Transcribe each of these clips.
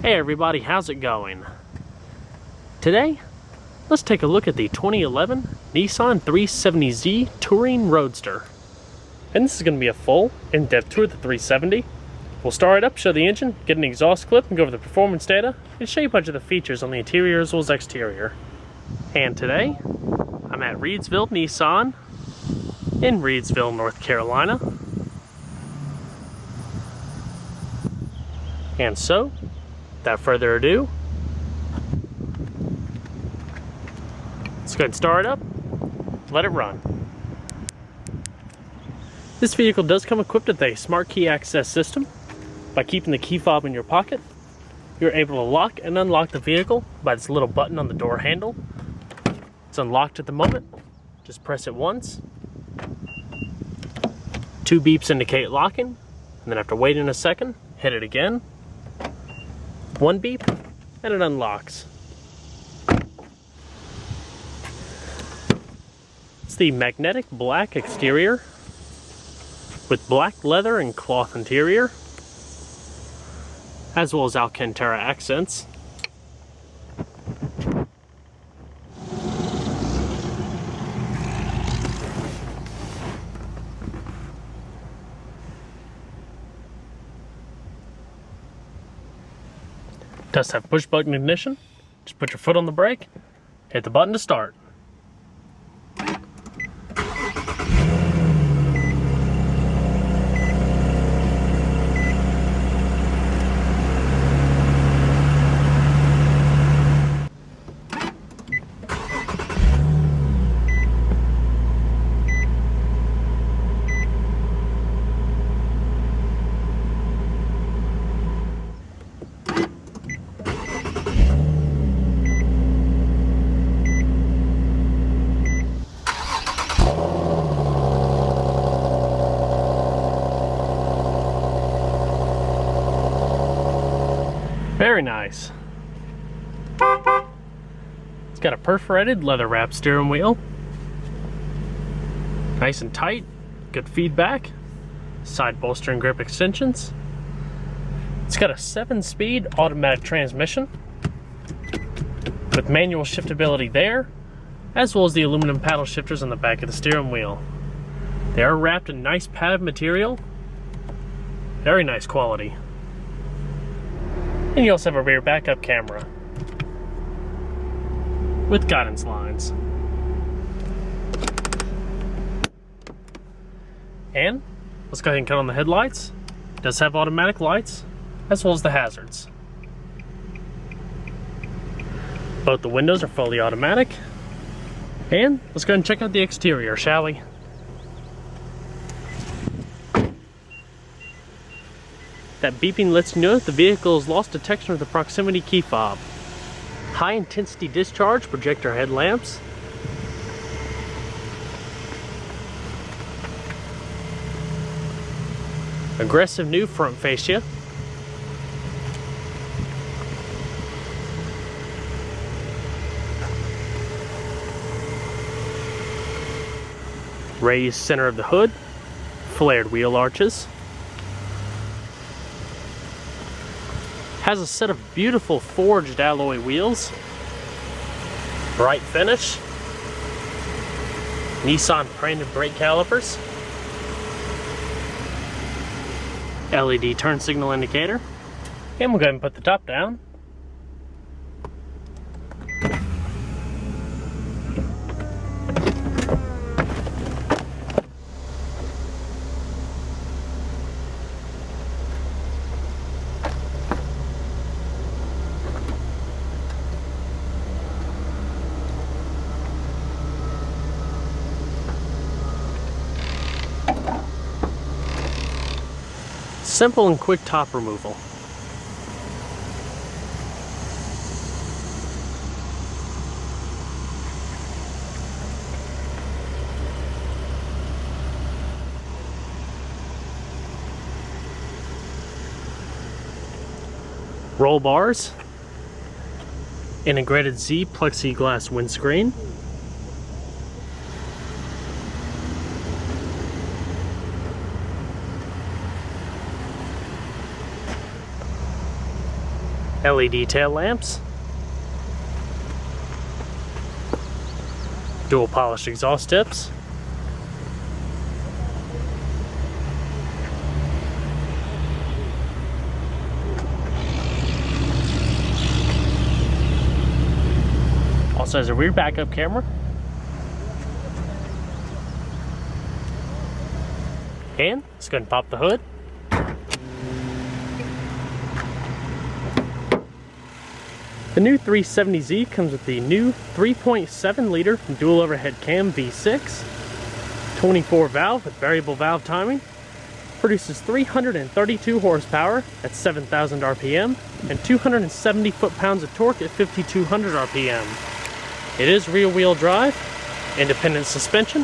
Hey everybody, how's it going? Today, let's take a look at the 2011 Nissan 370Z Touring Roadster. And this is going to be a full, in-depth tour of the 370. We'll start it up, show the engine, get an exhaust clip, and go over the performance data, and show you a bunch of the features on the interior as well as exterior. And today, I'm at Reidsville Nissan in Reidsville, North Carolina. And so, without further ado, let's go ahead and start it up, let it run. This vehicle does come equipped with a smart key access system. By keeping the key fob in your pocket, you're able to lock and unlock the vehicle by this little button on the door handle. It's unlocked at the moment. Just press it once. 2 beeps indicate locking, and then after waiting a second, hit it again. 1 beep, and it unlocks. It's the magnetic black exterior with black leather and cloth interior, as well as Alcantara accents. Does have push button ignition. Just put your foot on the brake, hit the button to start. Very nice. It's got a perforated leather wrapped steering wheel. Nice and tight, good feedback. Side bolster and grip extensions. It's got a 7-speed automatic transmission with manual shiftability there, as well as the aluminum paddle shifters on the back of the steering wheel. They are wrapped in nice padded material. Very nice quality. And you also have a rear backup camera with guidance lines. And let's go ahead and cut on the headlights. It does have automatic lights as well as the hazards. Both the windows are fully automatic. And let's go ahead and check out the exterior, shall we? That beeping lets you know that the vehicle has lost detection of the proximity key fob. High intensity discharge projector headlamps. Aggressive new front fascia. Raised center of the hood. Flared wheel arches. Has a set of beautiful forged alloy wheels. Bright finish. Nissan branded brake calipers. LED turn signal indicator. And we'll go ahead and put the top down. Simple and quick top removal. Roll bars. Integrated Z plexiglass windscreen. LED tail lamps, dual polished exhaust tips, also has a rear backup camera, and let's go ahead and pop the hood. The new 370Z comes with the new 3.7 liter dual overhead cam V6, 24 valve with variable valve timing, produces 332 horsepower at 7,000 RPM and 270 foot-pounds of torque at 5,200 RPM. It is rear-wheel drive, independent suspension,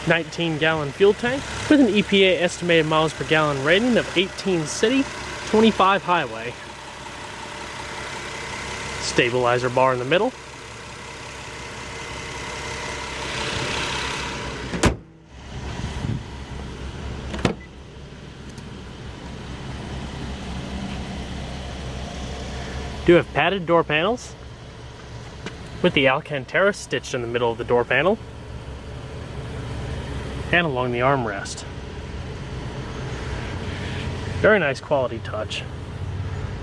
19-gallon fuel tank with an EPA estimated miles per gallon rating of 18 city, 25 highway. Stabilizer bar in the middle. Do have padded door panels with the Alcantara stitched in the middle of the door panel and along the armrest. Very nice quality touch.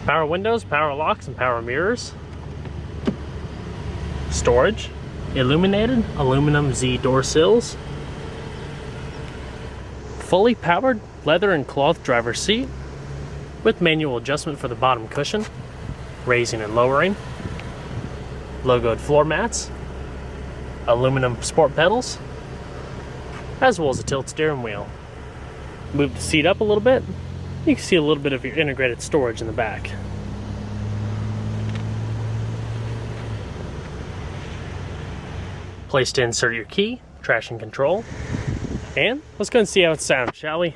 Power windows, power locks, and power mirrors. Storage, illuminated aluminum Z door sills, fully powered leather and cloth driver's seat with manual adjustment for the bottom cushion, raising and lowering, logoed floor mats, aluminum sport pedals, as well as a tilt steering wheel. Move the seat up a little bit, you can see a little bit of your integrated storage in the back. Place to insert your key, traction control, and let's go and see how it sounds, shall we?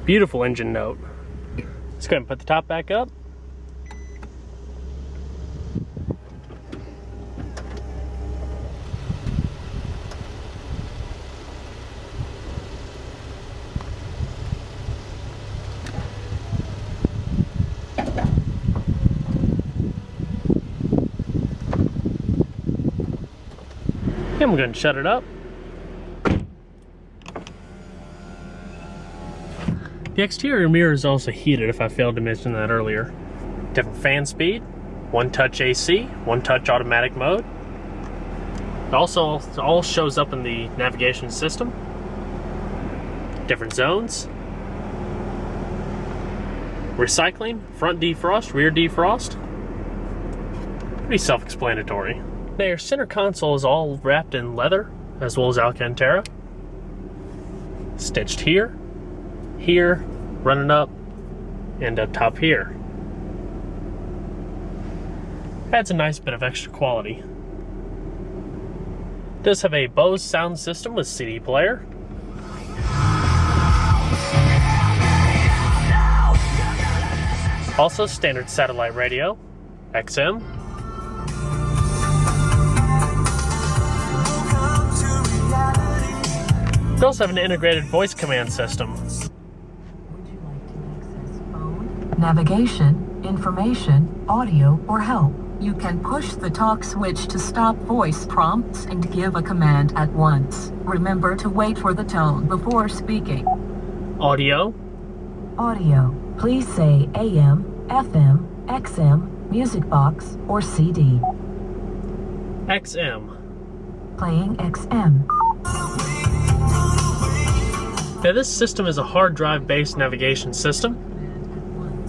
Beautiful engine note. Let's go ahead and put the top back up. And we're going to shut it up. The exterior mirror is also heated, if I failed to mention that earlier. Different fan speed, one touch AC, one touch automatic mode. It also all shows up in the navigation system. Different zones. Recycling, front defrost, rear defrost. Pretty self-explanatory. Now your center console is all wrapped in leather, as well as Alcantara. Stitched here, here, running up, and up top here. Adds a nice bit of extra quality. Does have a Bose sound system with CD player. Also standard satellite radio, XM. We also have an integrated voice command system. Navigation, information, audio, or help. You can push the talk switch to stop voice prompts and give a command at once. Remember to wait for the tone before speaking. Audio. Audio. Please say AM, FM, XM, music box, or CD. XM. Playing XM. Now this system is a hard drive based navigation system.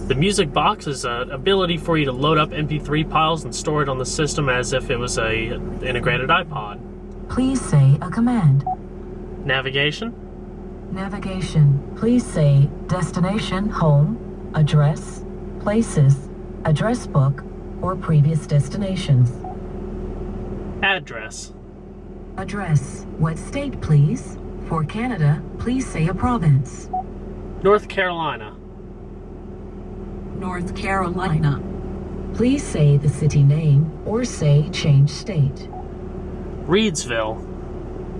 The music box is an ability for you to load up MP3 files and store it on the system as if it was a integrated iPod. Please say a command. Navigation. Navigation. Please say destination, home, address, places, address book, or previous destinations. Address. Address. What state, please? For Canada, please say a province. North Carolina. North Carolina. Please say the city name or say change state. Reidsville.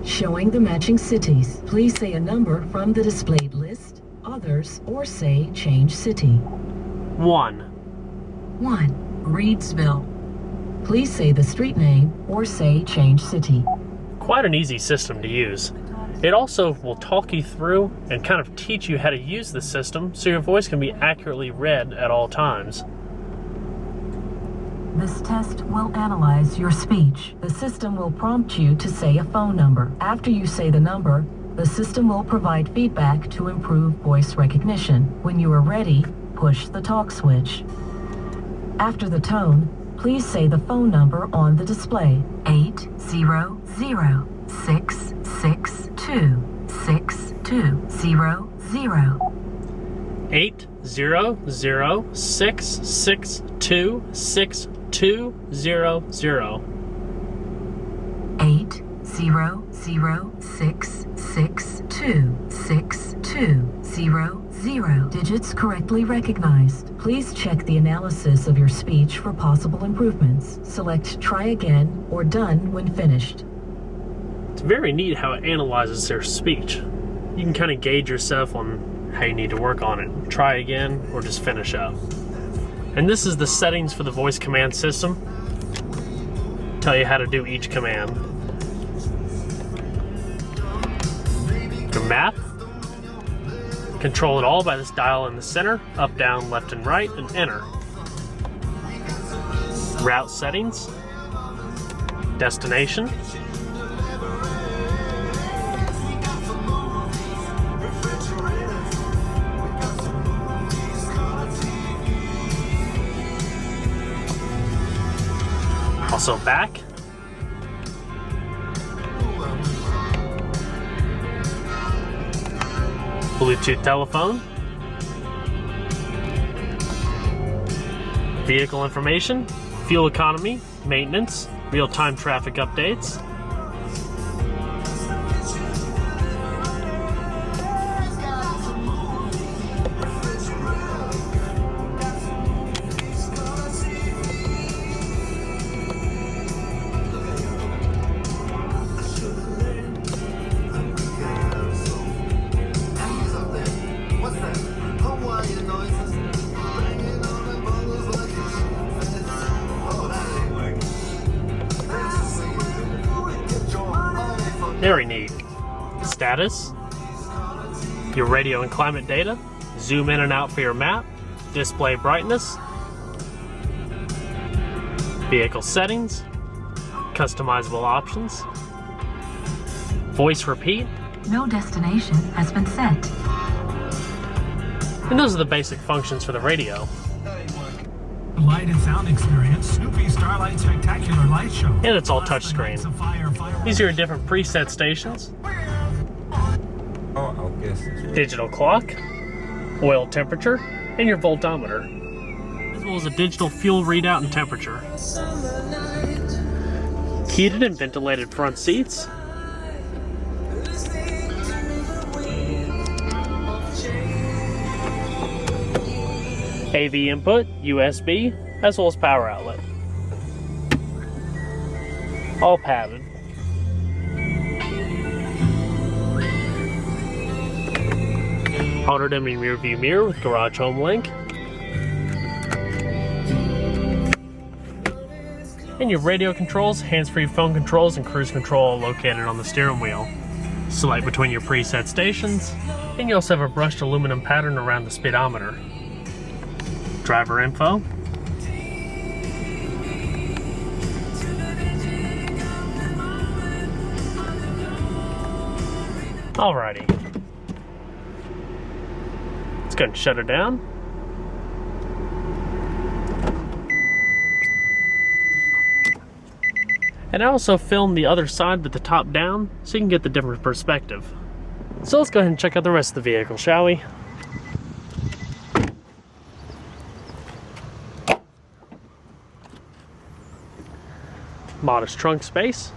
Showing the matching cities. Please say a number from the displayed list, others, or say change city. 1. 1. Reidsville. Please say the street name or say change city. Quite an easy system to use. It also will talk you through and kind of teach you how to use the system so your voice can be accurately read at all times. This test will analyze your speech. The system will prompt you to say a phone number. After you say the number, the system will provide feedback to improve voice recognition. When you are ready, push the talk switch. After the tone, please say the phone number on the display. 800-662-6200. 800-662-6200. 800-662-6200. Digits correctly recognized. Please check the analysis of your speech for possible improvements. Select try again or done when finished. It's very neat how it analyzes their speech. You can kind of gauge yourself on how you need to work on it. Try again or just finish up. And this is the settings for the voice command system. Tell you how to do each command. Your map. Control it all by this dial in the center, up, down, left, and right, and enter. Route settings. Destination. Also back. Bluetooth telephone. Vehicle information, fuel economy, maintenance, real-time traffic updates. Very neat. Status, your radio and climate data, zoom in and out for your map, display brightness, vehicle settings, customizable options, voice repeat. No destination has been set. And those are the basic functions for the radio. Light and sound experience, Snoopy Starlight Spectacular Light Show. And it's all touchscreen. These are your different preset stations. Digital clock, oil temperature, and your voltometer. As well as a digital fuel readout and temperature. Heated and ventilated front seats. AV input, USB, as well as power outlet. All padded. Auto dimming rear view mirror with garage home link. And your radio controls, hands-free phone controls, and cruise control located on the steering wheel. Select between your preset stations, and you also have a brushed aluminum pattern around the speedometer. Driver info. Alrighty. Let's go and shut her down. And I also filmed the other side with the top down so you can get the different perspective. So let's go ahead and check out the rest of the vehicle, shall we? Modest trunk space.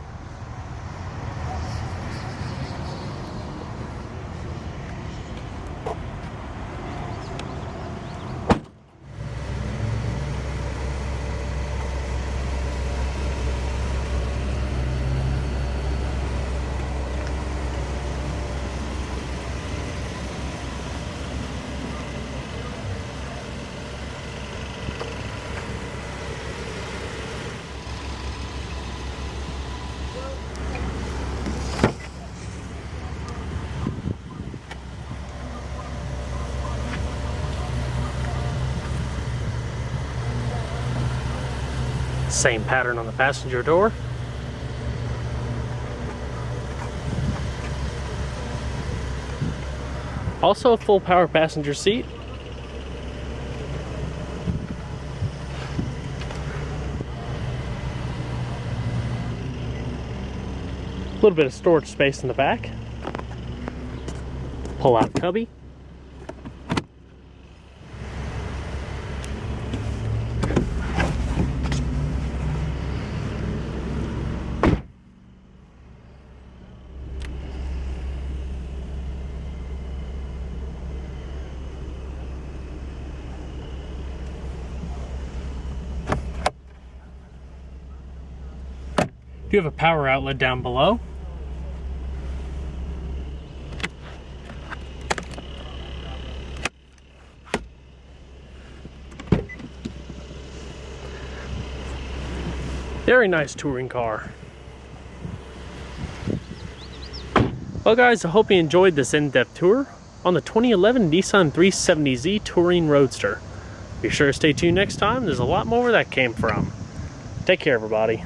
Same pattern on the passenger door. Also a full power passenger seat. A little bit of storage space in the back. Pull out cubby. You have a power outlet down below. Very nice touring car. Well guys, I hope you enjoyed this in-depth tour on the 2011 Nissan 370Z Touring Roadster. Be sure to stay tuned next time, there's a lot more where that came from. Take care everybody.